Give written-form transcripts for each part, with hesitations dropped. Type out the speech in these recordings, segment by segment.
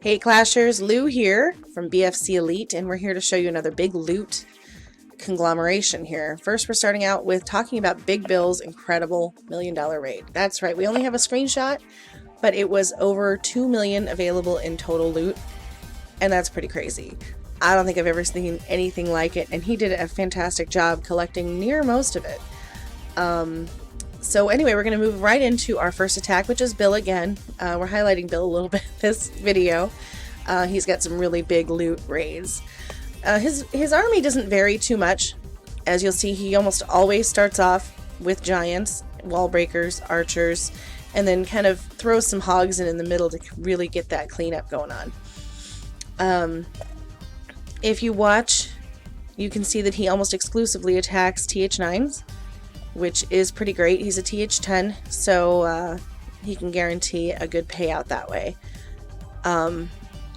Hey Clashers, Lou here from BFC Elite, and we're here to show you another big loot conglomeration here. First, we're starting out with talking about Big Bill's incredible $1 million raid. That's right, we only have a screenshot, but it was over 2 million available in total loot, and that's pretty crazy. I don't think I've ever seen anything like it, and he did a fantastic job collecting near most of it. So anyway, we're going to move right into our first attack, which is Bill again. We're highlighting Bill a little bit this video. He's got some really big loot raids. His army doesn't vary too much. As you'll see, he almost always starts off with giants, wall breakers, archers, and then kind of throws some hogs in the middle to really get that cleanup going on. If you watch, you can see that he almost exclusively attacks TH9s, which is pretty great. He's a TH10, so he can guarantee a good payout that way.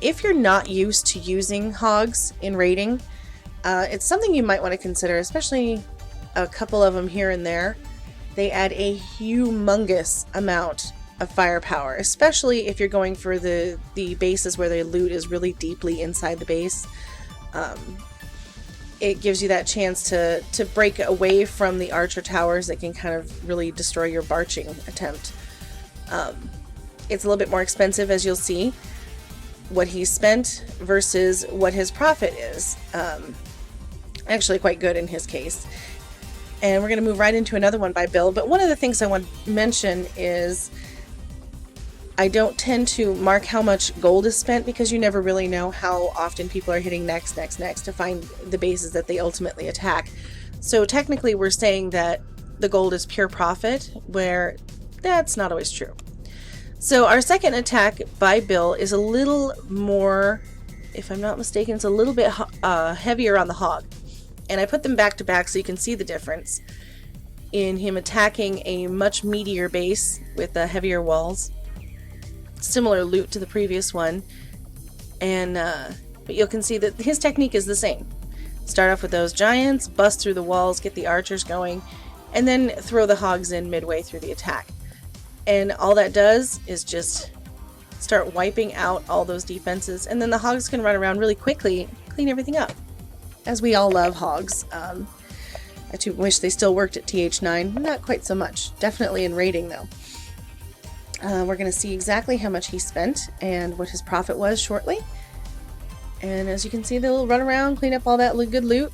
If you're not used to using hogs in raiding, it's something you might want to consider, especially a couple of them here and there. They add a humongous amount of firepower, especially if you're going for the bases where the loot is really deeply inside the base. It gives you that chance to break away from the archer towers that can kind of really destroy your barching attempt. It's a little bit more expensive, as you'll see, what he spent versus what his profit is. Actually quite good in his case. And we're going to move right into another one by Bill, but one of the things I want to mention is I don't tend to mark how much gold is spent because you never really know how often people are hitting next to find the bases that they ultimately attack. So technically we're saying that the gold is pure profit, where that's not always true. So our second attack by Bill is a little more, if I'm not mistaken, it's a little bit heavier on the hog. And I put them back to back so you can see the difference in him attacking a much meatier base with the heavier walls. Similar loot to the previous one, and but you can see that his technique is the same. Start off with those giants, bust through the walls, get the archers going, and then throw the hogs in midway through the attack. And all that does is just start wiping out all those defenses, and then the hogs can run around really quickly, clean everything up. As we all love hogs. I too wish they still worked at TH9. Not quite so much. Definitely in raiding though. We're going to see exactly how much he spent and what his profit was shortly. And as you can see, they'll run around, clean up all that good loot.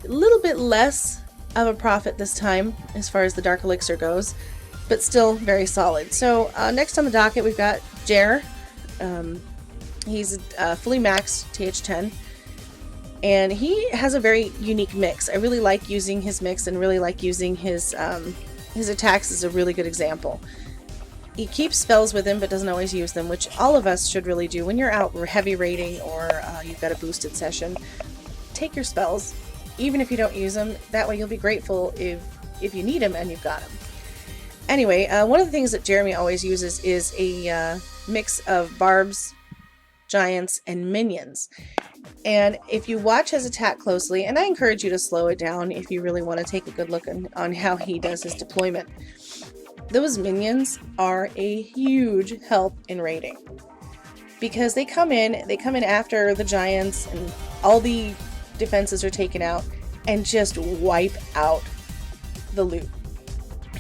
A little bit less of a profit this time as far as the Dark Elixir goes, but still very solid. So next on the docket we've got Jer. He's fully maxed TH10. And he has a very unique mix. I really like using his mix and really like using his attacks as a really good example. He keeps spells with him but doesn't always use them, which all of us should really do when you're out heavy raiding or you've got a boosted session. Take your spells, even if you don't use them. That way you'll be grateful if you need them and you've got them. Anyway, one of the things that Jeremy always uses is a mix of barbs, giants, and minions. And if you watch his attack closely, and I encourage you to slow it down if you really want to take a good look on how he does his deployment. Those minions are a huge help in raiding because they come in after the giants and all the defenses are taken out and just wipe out the loot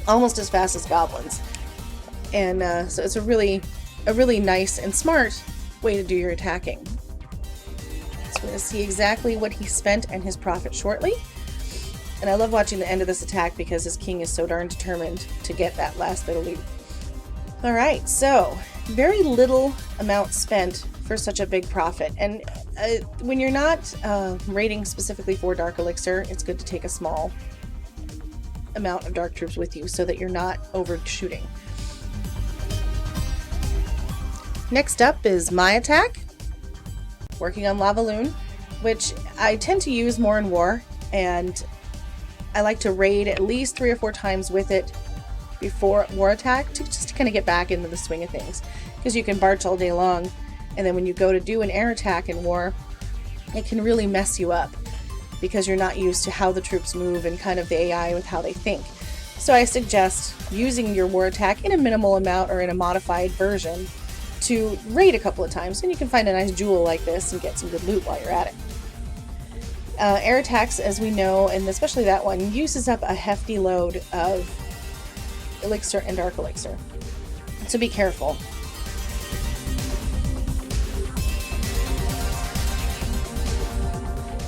almost as fast as goblins. And so it's a really nice and smart way to do your attacking. So we're going to see exactly what he spent and his profit shortly. And I love watching the end of this attack because his king is so darn determined to get that last bit of loot. Alright, so very little amount spent for such a big profit. And when you're not raiding specifically for Dark Elixir, it's good to take a small amount of Dark Troops with you so that you're not overshooting. Next up is my attack, working on Lavalune, which I tend to use more in war, and I like to raid at least 3 or 4 times with it before war attack just to kind of get back into the swing of things, because you can barch all day long, and then when you go to do an air attack in war, it can really mess you up because you're not used to how the troops move and kind of the AI with how they think. So I suggest using your war attack in a minimal amount or in a modified version to raid a couple of times, and you can find a nice jewel like this and get some good loot while you're at it. Air attacks, as we know, and especially that one, uses up a hefty load of elixir and dark elixir, so be careful.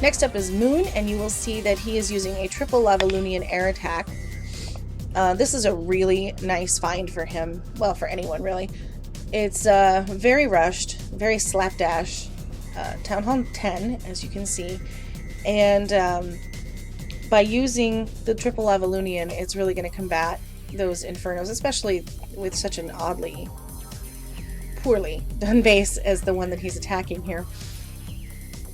Next up is Moon, and you will see that he is using a triple Lavalune air attack. This is a really nice find for him, well, for anyone really. It's very rushed, very slapdash, Town Hall 10, as you can see, and by using the triple Lavalune, it's really going to combat those Infernos, especially with such an oddly poorly done base as the one that he's attacking here.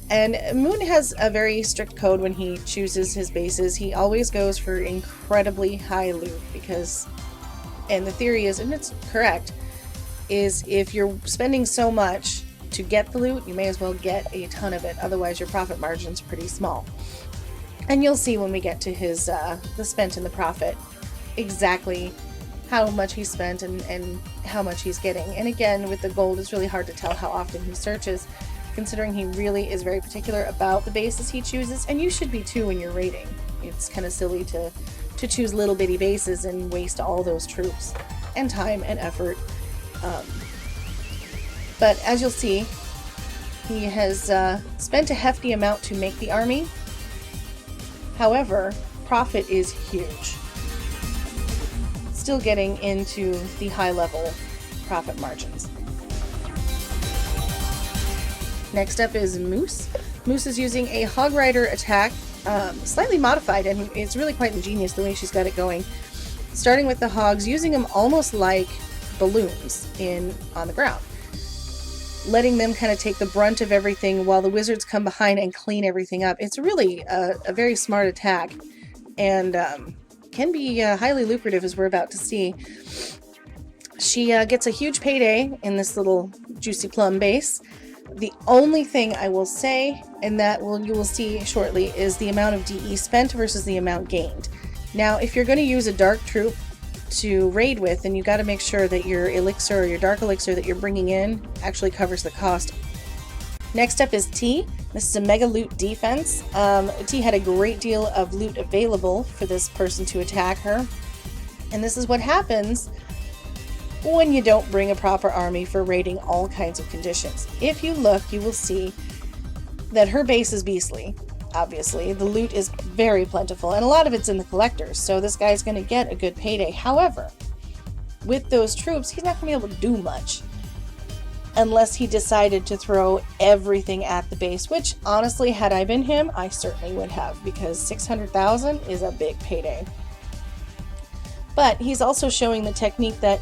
And Moon has a very strict code when he chooses his bases. He always goes for incredibly high loot because, and the theory is, and it's correct, is if you're spending so much to get the loot, you may as well get a ton of it, otherwise your profit margin's pretty small. And you'll see when we get to his the spent and the profit exactly how much he spent and how much he's getting. And again, with the gold, it's really hard to tell how often he searches, considering he really is very particular about the bases he chooses, and you should be too when you're raiding. It's kind of silly to choose little bitty bases and waste all those troops and time and effort. But as you'll see, he has spent a hefty amount to make the army. However, profit is huge. Still getting into the high level profit margins. Next up is Moose. Moose is using a Hog Rider attack, slightly modified, and it's really quite ingenious the way she's got it going. Starting with the hogs, using them almost like balloons on the ground. Letting them kind of take the brunt of everything while the wizards come behind and clean everything up. It's really a very smart attack, and can be highly lucrative, as we're about to see. She gets a huge payday in this little juicy plum base. The only thing I will say, and that you will see shortly, is the amount of DE spent versus the amount gained. Now, if you're going to use a dark troop to raid with, then you got to make sure that your elixir or your dark elixir that you're bringing in actually covers the cost. Next up is T. This is a mega loot defense. T had a great deal of loot available for this person to attack her, and this is what happens when you don't bring a proper army for raiding all kinds of conditions. If you look, you will see that her base is beastly. Obviously, the loot is very plentiful, and a lot of it's in the collectors, so this guy's going to get a good payday. However, with those troops, he's not going to be able to do much unless he decided to throw everything at the base, which, honestly, had I been him, I certainly would have, because 600,000 is a big payday. But he's also showing the technique that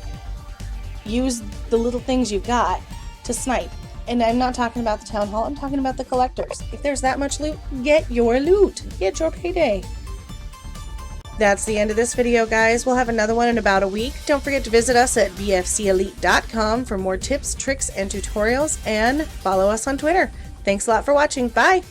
use the little things you've got to snipe. And I'm not talking about the town hall, I'm talking about the collectors. If there's that much loot, get your loot. Get your payday. That's the end of this video, guys. We'll have another one in about a week. Don't forget to visit us at bfcelite.com for more tips, tricks, and tutorials, and follow us on Twitter. Thanks a lot for watching. Bye!